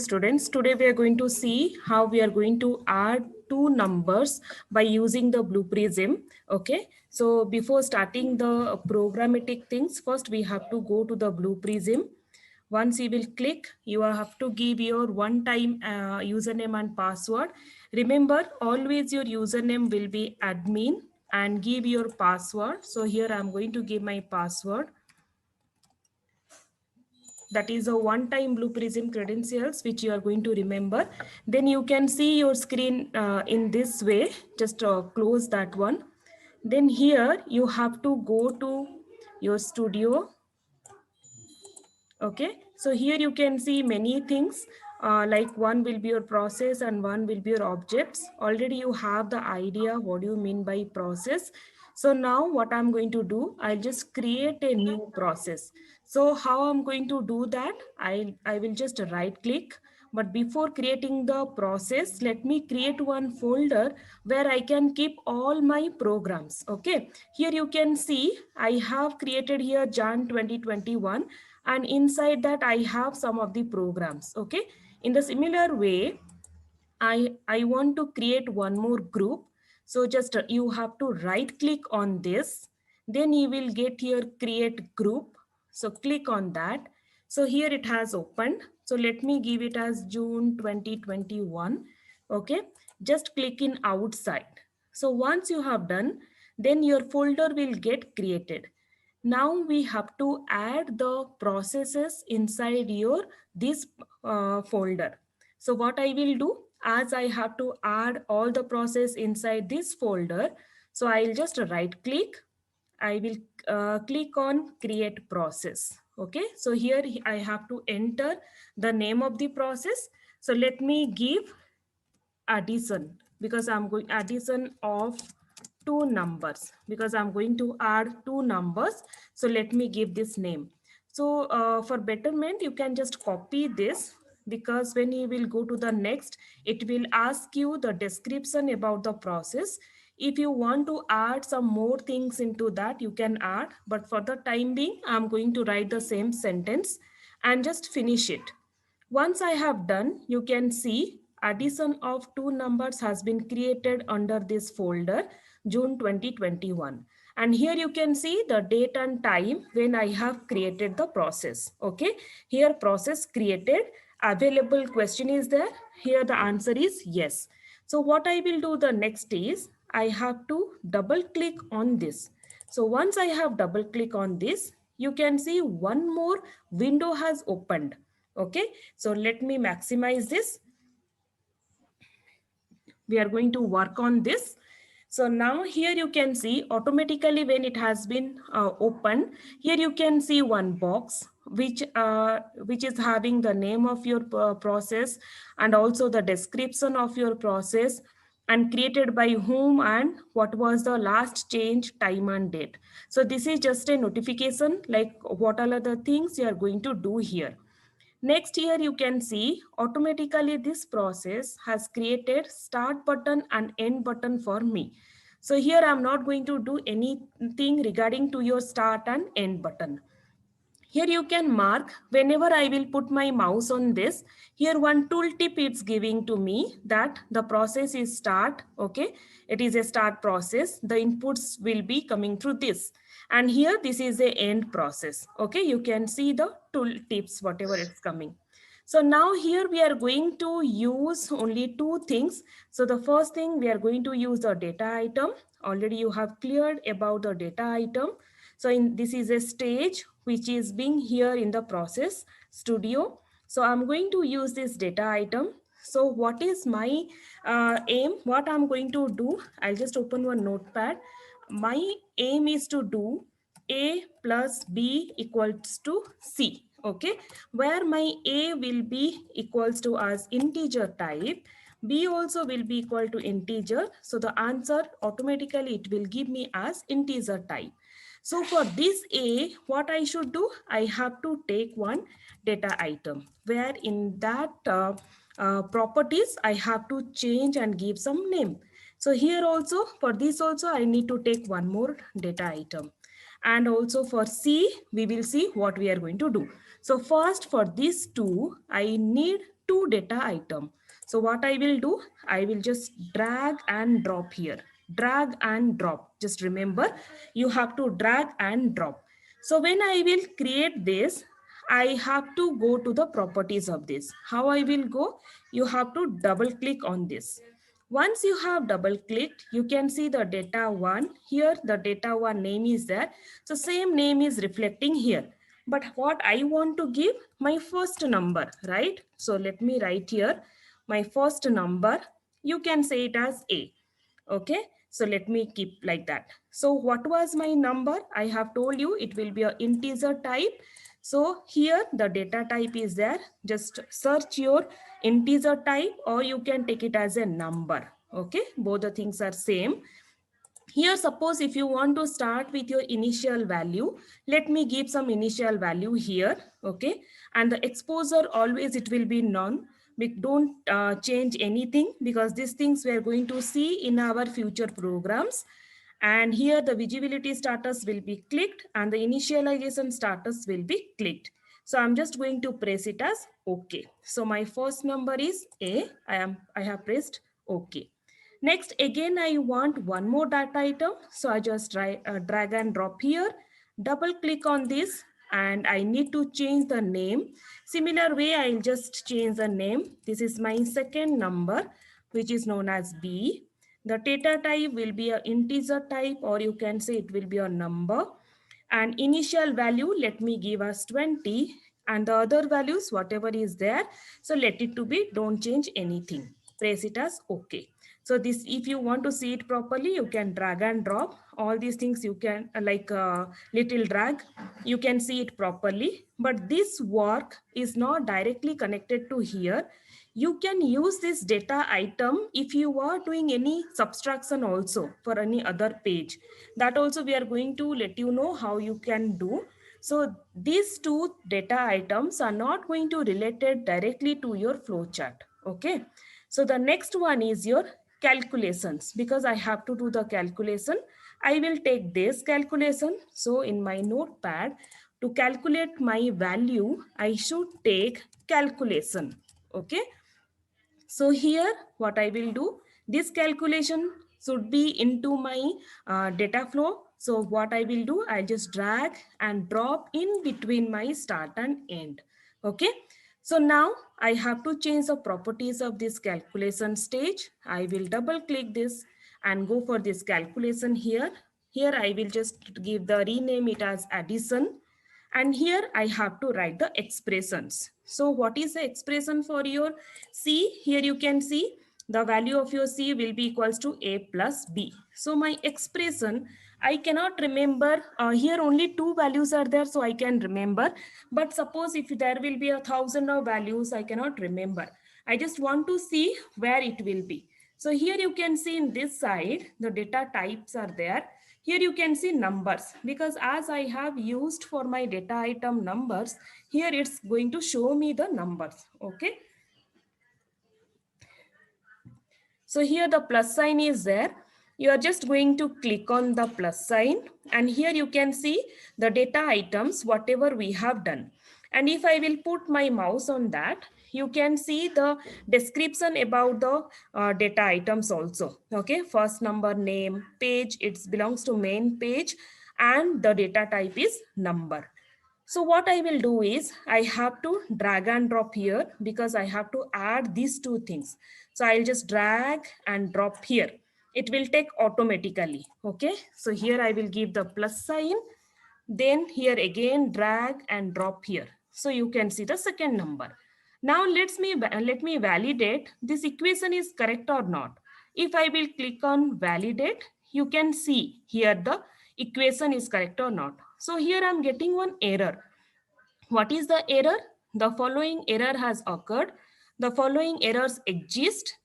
students. Today we are going to see how we are going to add two numbers by using the Blue Prism. Okay, so before starting the programmatic things, first we have to go to the Blue Prism. Once you will click, you have to give your one-time username and password. Remember, always your username will be admin and give your password. So here I'm going to give my password. That is a one-time Blue Prism credentials which you are going to remember. Then you can see your screen in this way. Just close that one. Then here you have to go to your studio. Okay, so here you can see many things, like one will be your process and one will be your objects. Already you have the idea what do you mean by process. So now what I'm going to do, I'll just create a new process. So how I'm going to do that, I will just right click. But before creating the process, let me create one folder where I can keep all my programs. Okay, here you can see I have created here Jan 2021, and inside that I have some of the programs. Okay, in the similar way, I want to create one more group. So just you have to right click on this, then you will get here create group. So click on that. So here it has opened. So let me give it as June 2021. Okay, just click in outside. So once you have done, then your folder will get created. Now we have to add the processes inside your this folder. So what I will do, as I have to add all the process inside this folder, so I'll just right click. I will click on create process. Okay, so here I have to enter the name of the process. So let me give addition, because I'm going addition of two numbers, because I'm going to add two numbers. So let me give this name. So for betterment, you can just copy this, because when you will go to the next, it will ask you the description about the process. If you want to add some more things into that, you can add, but for the time being, I'm going to write the same sentence and just finish it. Once I have done, you can see addition of two numbers has been created under this folder, June 2021. And here you can see the date and time when I have created the process. Okay, here process created, available question is there. Here the answer is yes. So what I will do the next is I have to double click on this. So once I have double click on this, you can see one more window has opened. Okay, so let me maximize this. We are going to work on this. So now here you can see automatically when it has been opened, here you can see one box which is having the name of your process and also the description of your process and created by whom and what was the last change time and date. So this is just a notification like what all are the things you are going to do here. Next here you can see automatically this process has created start button and end button for me. So here I'm not going to do anything regarding to your start and end button. Here you can mark whenever I will put my mouse on this. Here one tooltip it's giving to me that the process is start. Okay, it is a start process. The inputs will be coming through this. And here this is a end process. Okay, you can see the tooltips, whatever it's coming. So now here we are going to use only two things. So the first thing we are going to use the data item. Already you have cleared about the data item. So this is a stage which is being here in the process studio. So I'm going to use this data item. So what is my aim? What I'm going to do, I'll just open one notepad. My aim is to do A plus B equals to C. Okay, where my A will be equals to as integer type, B also will be equal to integer. So the answer automatically it will give me as integer type. So for this A, what I should do, I have to take one data item where in that properties, I have to change and give some name. So here also for this also I need to take one more data item. And also for C, we will see what we are going to do. So first for these two, I need two data item. So what I will do, I will just drag and drop here. Drag and drop. Just remember, you have to drag and drop. So when I will create this, I have to go to the properties of this. How I will go? You have to double click on this. Once you have double clicked, you can see the data one. Here the data one name is there. So same name is reflecting here. But what I want to give, my first number, right? So let me write here my first number. You can say it as A. Okay, so let me keep like that. So what was my number? I have told you it will be an integer type. So here the data type is there. Just search your integer type, or you can take it as a number. Okay, both the things are same. Here, suppose if you want to start with your initial value, let me give some initial value here. Okay, and the exposure always it will be none. We don't change anything, because these things we are going to see in our future programs. And here the visibility status will be clicked and the initialization status will be clicked. So I'm just going to press it as OK. So my first number is A. I have pressed OK. Next, again, I want one more data item. So I just drag and drop here, double click on this, and I need to change the name. Similar way, I'll just change the name. This is my second number, which is known as B. The data type will be an integer type, or you can say it will be a number. And initial value, let me give us 20, and the other values, whatever is there. So let it to be, don't change anything. Press it as OK. So this, if you want to see it properly, you can drag and drop all these things. You can like little drag, you can see it properly. But this work is not directly connected to here. You can use this data item if you are doing any subtraction also for any other page. That also we are going to let you know how you can do. So these two data items are not going to related directly to your flowchart. Okay. So the next one is your calculations. Because I have to do the calculation, I will take this calculation. So in my notepad, to calculate my value, I should take calculation. Okay. So here what I will do, this calculation should be into my data flow. So what I will do, I just drag and drop in between my start and end. Okay. So now I have to change the properties of this calculation stage. I will double click this and go for this calculation here. Here I will just give the rename it as addition. And here I have to write the expressions. So what is the expression for your C? Here you can see the value of your C will be equals to A plus B. So my expression, I cannot remember, here only two values are there, so I can remember. But suppose if there will be 1,000 of values, I cannot remember. I just want to see where it will be. So here you can see in this side, the data types are there. Here you can see numbers, because as I have used for my data item numbers, here it's going to show me the numbers. Okay. So here the plus sign is there. You are just going to click on the plus sign, and here you can see the data items, whatever we have done. And if I will put my mouse on that, you can see the description about the data items also. Okay, first number, name, page, it belongs to main page, and the data type is number. So what I will do is I have to drag and drop here, because I have to add these two things. So I'll just drag and drop here. It will take automatically. Okay. So here I will give the plus sign. Then here again drag and drop here. So you can see the second number. Now let me validate this equation is correct or not. If I will click on validate, you can see here the equation is correct or not. So here I'm getting one error. What is the error? The following error has occurred. The following errors exist.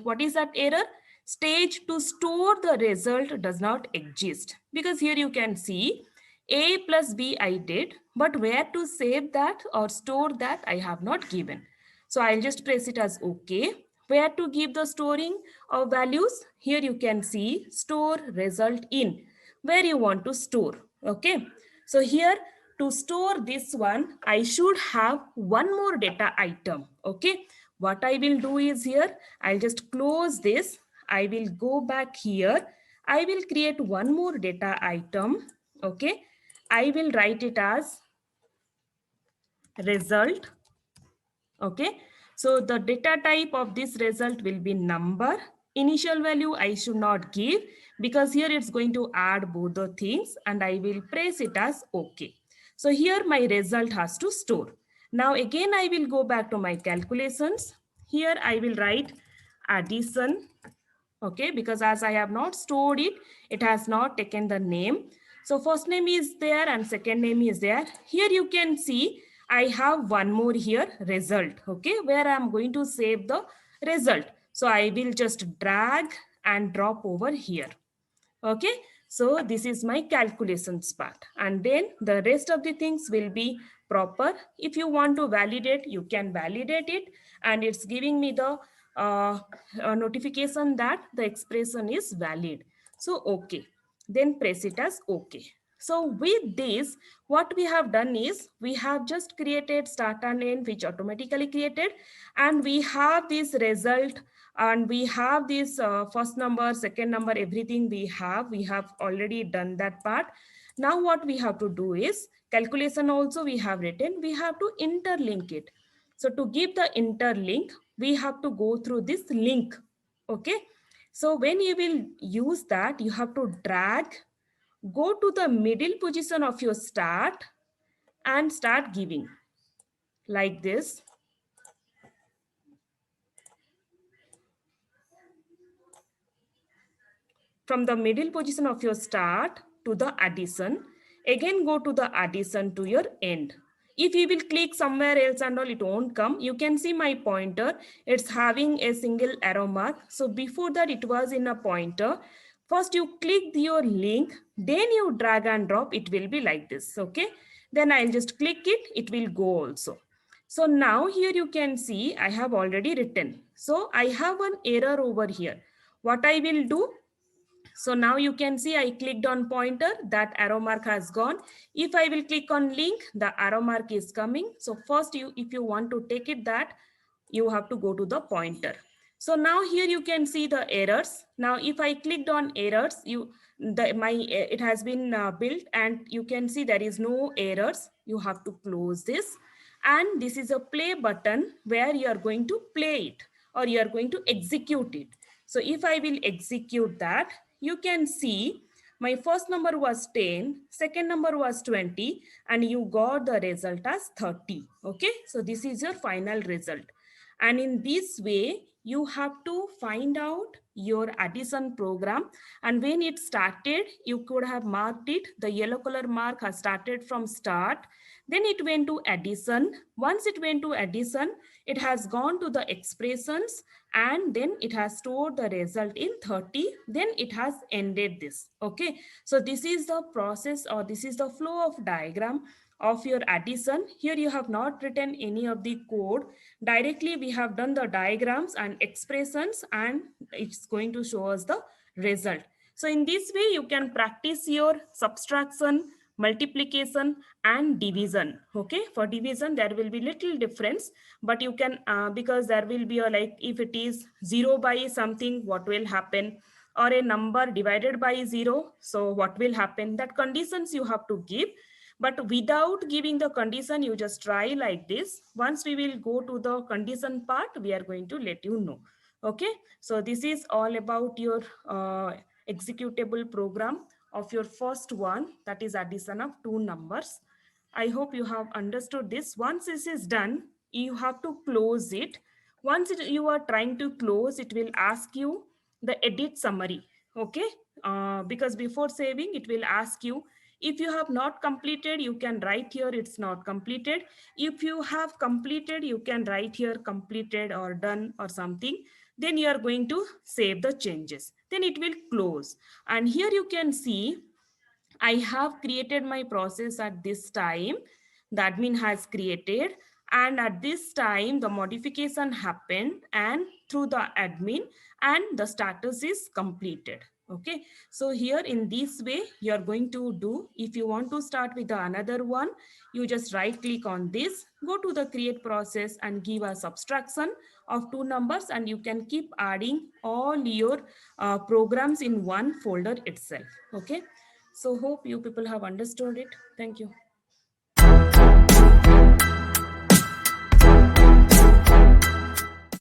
What is that error? Stage to store the result does not exist. Because here you can see A plus B I did, but where to save that or store that I have not given. So I'll just press it as OK. Where to give the storing of values? Here you can see store result in, where you want to store. Okay. So here to store this one, I should have one more data item. Okay. What I will do is here, I'll just close this. I will go back here. I will create one more data item. Okay. I will write it as result. Okay. So the data type of this result will be number. Initial value I should not give because here it's going to add both the things, and I will press it as OK. So here my result has to store. Now again I will go back to my calculations. Here I will write addition. Okay, because as I have not stored it, it has not taken the name. So first name is there and second name is there. Here you can see I have one more here, result. Okay, where I'm going to save the result. So I will just drag and drop over here. Okay, so this is my calculations part, and then the rest of the things will be proper. If you want to validate, you can validate it, and it's giving me the notification that the expression is valid. So okay, then press it as okay. So with this, what we have done is we have just created start and end, which automatically created, and we have this result, and we have this first number, second number, everything we have already done that part. Now what we have to do is calculation also we have written, we have to interlink it. So to give the interlink, we have to go through this link. Okay, so when you will use that, you have to drag, go to the middle position of your start and start giving like this. From the middle position of your start to the addition, again go to the addition to your end. If you will click somewhere else and all, it won't come. You can see my pointer, it's having a single arrow mark. So before that it was in a pointer. First you click your link, then you drag and drop, it will be like this. Okay, then I'll just click it, it will go also. So now here you can see I have already written. So I have an error over here. What I will do, so now you can see I clicked on pointer, that arrow mark has gone. If I will click on link, the arrow mark is coming. So first if you want to take it that, you have to go to the pointer. So now here you can see the errors. Now if I clicked on errors, it has been built, and you can see there is no errors. You have to close this, and this is a play button where you are going to play it or you are going to execute it. So if I will execute that, you can see my first number was 10, second number was 20, and you got the result as 30. Okay, so this is your final result. And in this way, you have to find out your addition program. And when it started, you could have marked it. The yellow color mark has started from start. Then it went to addition. Once it went to addition, it has gone to the expressions, and then it has stored the result in 30. Then it has ended this. Okay, so this is the process, or this is the flow of diagram of your addition. Here you have not written any of the code. Directly we have done the diagrams and expressions, and it's going to show us the result. So in this way you can practice your subtraction, multiplication and division. Okay, for division there will be little difference, but you can because there will be a, like if it is 0 by something, what will happen, or a number divided by 0, so what will happen, that conditions you have to give. But without giving the condition, you just try like this. Once we will go to the condition part, we are going to let you know. Okay, so this is all about your executable program of your first one, that is addition of two numbers. I hope you have understood this. Once this is done, you have to close it. Once you are trying to close, it will ask you the edit summary. Okay, because before saving, it will ask you, if you have not completed, you can write here it's not completed. If you have completed, you can write here completed or done or something. Then you are going to save the changes. Then it will close. And here you can see I have created my process at this time. The admin has created, and at this time the modification happened and through the admin, and the status is completed. Okay, so here in this way, you're going to do, if you want to start with another one, you just right click on this, go to the create process and give a subtraction of two numbers, and you can keep adding all your programs in one folder itself. Okay, so hope you people have understood it. Thank you.